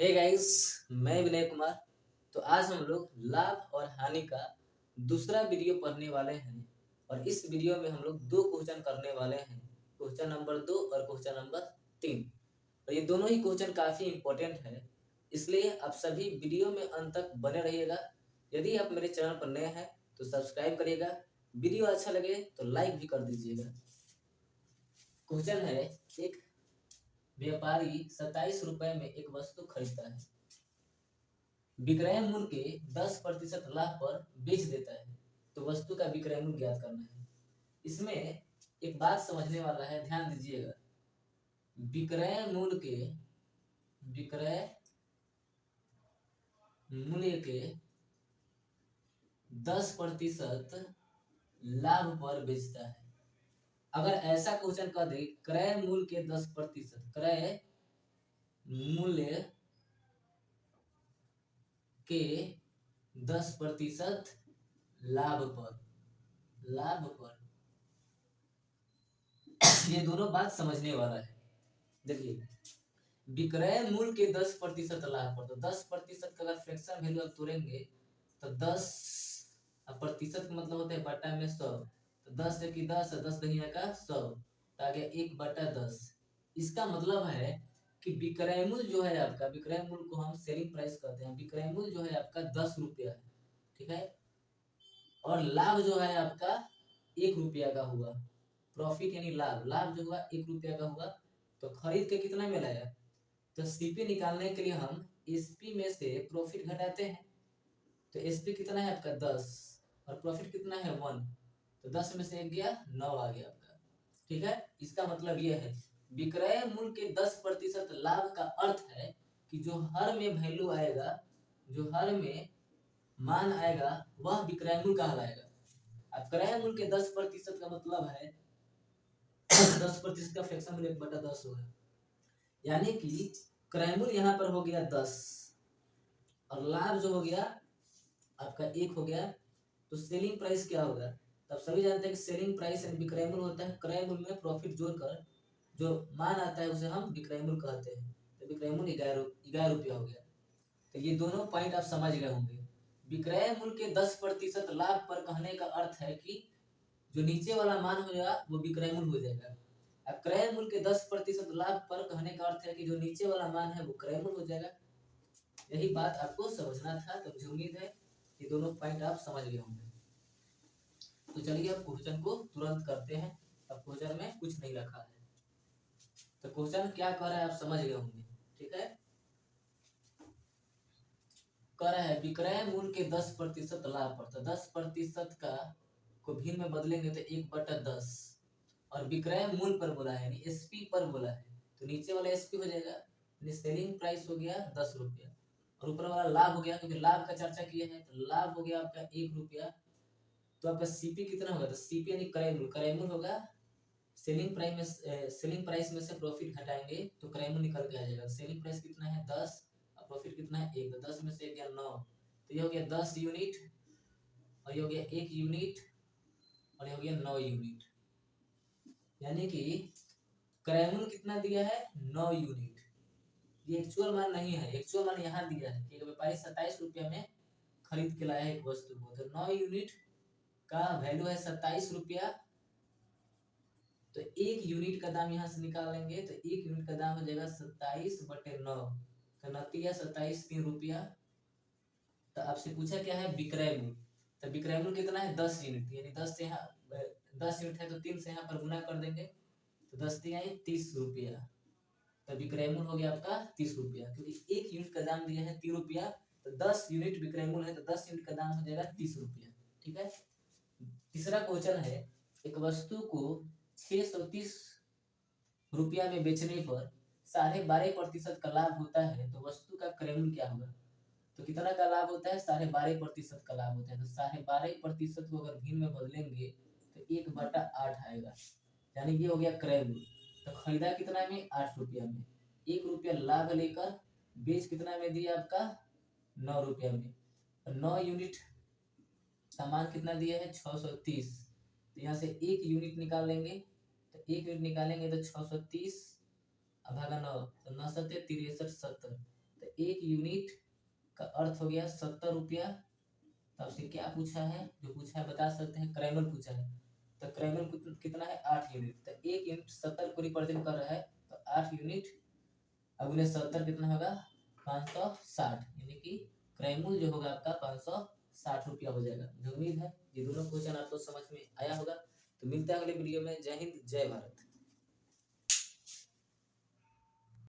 Hey guys, मैं विनय कुमार। तो आज हम लोग लाभ और हानि का दूसरा वीडियो पढ़ने वाले हैं और इस वीडियो में हम लोग दो क्वेश्चन करने वाले हैं। क्वेश्चन नंबर 2 और क्वेश्चन नंबर 3। और ये दोनों ही क्वेश्चन काफ़ी इंपॉर्टेंट है, इसलिए आप सभी वीडियो में अंत तक बने रहिएगा। यदि आप मेरे चैनल पर नए हैं तो सब्सक्राइब करिएगा, वीडियो अच्छा लगे तो लाइक भी कर दीजिएगा। क्वेश्चन है, एक व्यापारी 27 रुपए में एक वस्तु खरीदता है, विक्रय मूल्य के 10% लाभ पर बेच देता है, तो वस्तु का विक्रय मूल्य ज्ञात करना है। इसमें एक बात समझने वाला है, ध्यान दीजिएगा। विक्रय मूल्य के 10% लाभ पर बेचता है। अगर ऐसा क्वेश्चन कर दे, क्रय मूल्य के 10%, क्रय मूल्य के 10% लाभ पर ये दोनों बात समझने वाला है। देखिए, विक्रय मूल्य के 10% लाभ पर, तो 10% का अगर फ्रैक्शन वैल्यू आप तोड़ेंगे तो 10% का मतलब होता है बटा में 100। तो 10 है कि 10 है, 10 दुनिया का 100, तो आ गया 1/10। इसका मतलब है कि विक्रय मूल्य जो है आपका, विक्रय मूल्य को हम सेलिंग प्राइस कहते हैं, विक्रय मूल्य जो है आपका 10 रुपया है, ठीक है। और लाभ जो है आपका 1 रुपया का हुआ, प्रॉफिट यानी लाभ जो हुआ 1 रुपया का हुआ। तो खरीद के कितना में लाया, तो सीपी निकालने के लिए हम एसपी में से प्रॉफिट घटाते हैं। तो एसपी कितना है आपका 10 और प्रॉफिट कितना है 1, तो 10 में से 1 गया 9 आ गया आपका, ठीक है। इसका मतलब यह है विक्रय मूल्य के 10% लाभ का अर्थ है कि जो हर में वैल्यू आएगा, जो हर में मान आएगा, वह विक्रय मूल्य कहलाएगा। अब क्रय मूल्य के 10% का मतलब है 10% का फ्रैक्शन मूल्य 1/10 होगा, यानी कि क्रय मूल्य यहाँ पर हो गया 10 और लाभ जो हो गया आपका 1 हो गया। तो सेलिंग प्राइस क्या होगा, तब सभी जानते हैं कि सेलिंग प्राइस एंड विक्रय मूल्य होता है क्रय मूल्य में प्रॉफिट जोड़कर जो मान आता है उसे हम विक्रय मूल्य कहते हैं। तो विक्रय मूल्य 11 रुपया हो गया। तो ये दोनों पॉइंट आप समझ गए होंगे। विक्रय मूल्य के 10% लाभ पर कहने का अर्थ है कि जो नीचे वाला मान हो जाएगा वो विक्रय मूल्य हो जाएगा। अब क्रय मूल्य के 10% लाभ पर कहने का अर्थ है कि जो नीचे वाला मान है वो क्रय मूल्य हो जाएगा। यही बात आपको समझना था, तो मुझे उम्मीद है कि दोनों पॉइंट आप समझ गए होंगे। तो चलिए अब क्वेश्चन को तुरंत करते हैं। अब क्वेश्चन में कुछ नहीं रखा है, तो क्वेश्चन क्या कह रहा है आप समझ गए होंगे, ठीक है। कह रहा है विक्रय मूल्य के 10% लाभ पर, तो 10% का को भिन्न में बदलेंगे तो 1/10 और विक्रय मूल्य पर बोला है यानी एसपी पर बोला है, तो नीचे वाला एसपी हो जाएगा यानी सेलिंग प्राइस हो गया 10 रुपया और ऊपर वाला लाभ हो गया, क्योंकि लाभ का चर्चा किया है तो लाभ हो गया आपका 1 रुपया। तो आपका सीपी कितना होगा, तो सीपी यानी क्रय मूल्य होगा सेलिंग प्राइस में से प्रॉफिट घटाएंगे तो क्रय मूल्य निकल के आ जाएगा। सेलिंग प्राइस कितना है 10 और प्रॉफिट कितना है 1, तो 10 में से 1 गया 9, तो ये हो गया 10 यूनिट और ये हो गया 1 यूनिट और ये हो गया 9 यूनिट, यानी कि क्रय मूल्य कितना दिया है 9 यूनिट। ये एक्चुअल मान नहीं है, एक्चुअल मान यहाँ दिया है कि व्यापारी 27 रुपया में खरीद के लाया है एक वस्तु को, तो 9 यूनिट का वैल्यू है 27 रुपया। तो 1 यूनिट का दाम यहाँ से निकाल लेंगे तो 1 यूनिट का दाम हो जाएगा 27/9, तो 27 3 रुपया। तो आपसे पूछा क्या है विक्रय मूल्य, तो विक्रय मूल्य कितना है 10 यूनिट, यानी 10 से यहाँ 10 यूनिट है तो 3 से यहाँ पर गुना कर देंगे तो 10 3 आई 30 रुपया। तो विक्रय मूल्य हो गया आपका 30 रुपया, क्योंकि 1 यूनिट का दाम दिया है 3 रुपया, तो 10 यूनिट विक्रय मूल्य है तो 10 यूनिट का दाम हो जाएगा 30 रुपया, ठीक है। तीसरा क्वेश्चन है, एक वस्तु को 630 रुपया में बेचने पर 12.5% का लाभ होता है, तो वस्तु का क्रय मूल्य क्या होगा। तो कितना का लाभ होता है 12.5% का लाभ होता है, तो 12.5% को अगर भिन्न में बदलेंगे तो 1/8 आएगा, यानी ये हो गया क्रय मूल्य। तो खरीदा कितना में 8 रुपया में, 1 रुपया लाभ लेकर बेच कितना में दिया आपका 9 रुपया में, 9 यूनिट सामान कितना दिया है 630, तो यहाँ से 1 यूनिट निकाल लेंगे, तो 1 यूनिट निकालेंगे तो 630 भागा 9, तो 9 7 63 70, तो 1 यूनिट का अर्थ हो गया 70 रुपया। तो आपसे क्या पूछा है, जो पूछा है बता सकते हैं, क्रैमल पूछा है। तो क्रैमल कितना है 8 यूनिट। तो 1 यूनिट 70 को रिप्रेजेंट कर रहा है, तो 8 यूनिट अगुने 70 कितना होगा 560, यानी कि क्रैमल जो होगा आपका 560 रुपया हो जाएगा। मुझे उम्मीद है ये दोनों क्वेश्चन आपको समझ में आया होगा। तो मिलता है अगले वीडियो में। जय हिंद जय भारत।